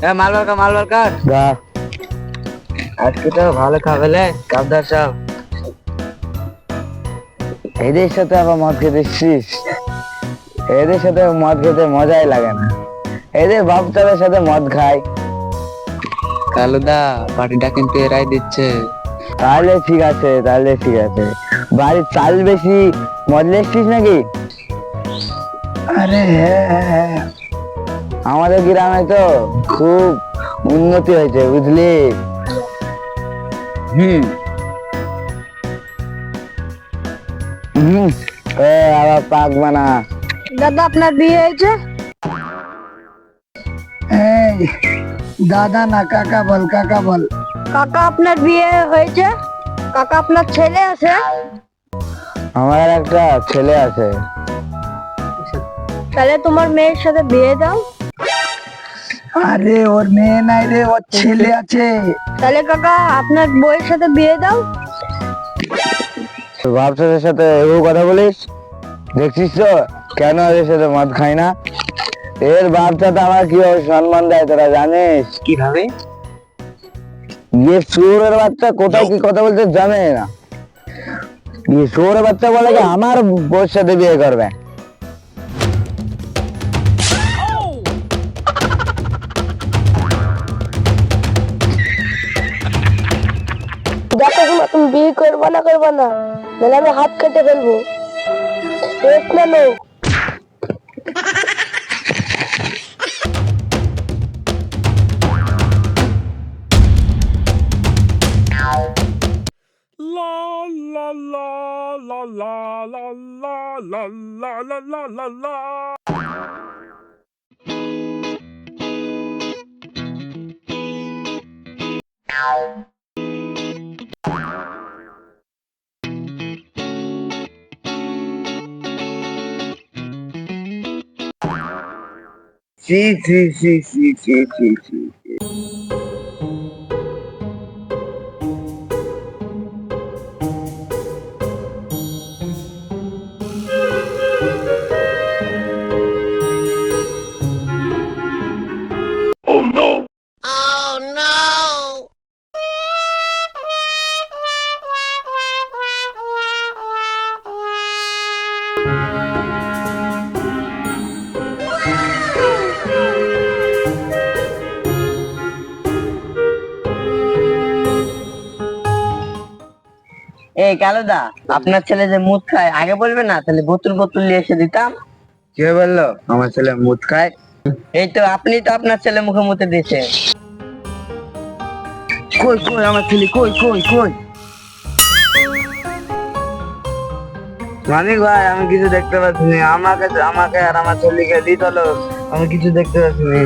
মালবার কাট গা আজকে তো ভালো খাবে লে কাবদার সব। এদের সাথে আবার মদ খেতে এসছিস? এদের সাথে মদ খেতে মজাই লাগে না। এদের বাপচাদের সাথে মদ খায়। কালুদা পার্টিটা কিন্তু এরাই দিচ্ছে। তাহলে ঠিক আছে, তাহলে ঠিক আছে। বাড়ির চাল বেশি মদ লেসছিস নাকি? আরে হ্যাঁ, আমাদের গ্রামে তো খুব উন্নতি হয়েছে বুঝলি। হুম হুম আবার পাক বানা। দাদা আপনার বিয়ে হয়েছে? এই দাদা না কাকা বল, কাকা বল। কাকা আপনার বিয়ে হয়েছে? কাকা আপনার ছেলে আছে? আমার একটা ছেলে আছে। তাহলে তোমার মেয়ের সাথে বিয়ে দাও। আরে ওর মেয়ে নাই রে, ওর ছেলে আছে। তাহলে কাকা আপনার বউয়ের সাথে বিয়ে দাও। বাপচাদের সাথে এও কথা বলিস? দেখছিস তো কেন এদের সাথে মদ খাই না? এর বাপচাটা আমার কিভাবে সম্মান দেয় তোরা জানিস? কিভাবে? ये শুয়োরের বাচ্চা কোথায় কি কথা বলতে জানে না। ये শুয়োরের বাচ্চা বলে যে আমার বউর সাথে বিয়ে করবে। দেখো তুমি বিয়ে করবা না নাহলে আমি হাত কেটে ফেলবো। La la la la la la la la la la la la la. Sí, sí, sí, sí, sí, sí, sí. এই কালুদা, আপনার ছেলে যে মুদ খায় আগে বলবে না, তাহলে বোতল বোতল নিয়ে এসে দিতাম। কে বললো আমার ছেলে মদ খায়? এই তো আপনি তো আপনার ছেলে মুখে মুতে দিয়েছেন। কই কই আমার ছেলে কই কই কই? মানিক ভাই আমি কিছু দেখতে পাচ্ছি না। আমাকে আমাকে আর আমার ছেলেকে দিত, আমি কিছু দেখতে পাচ্ছি না।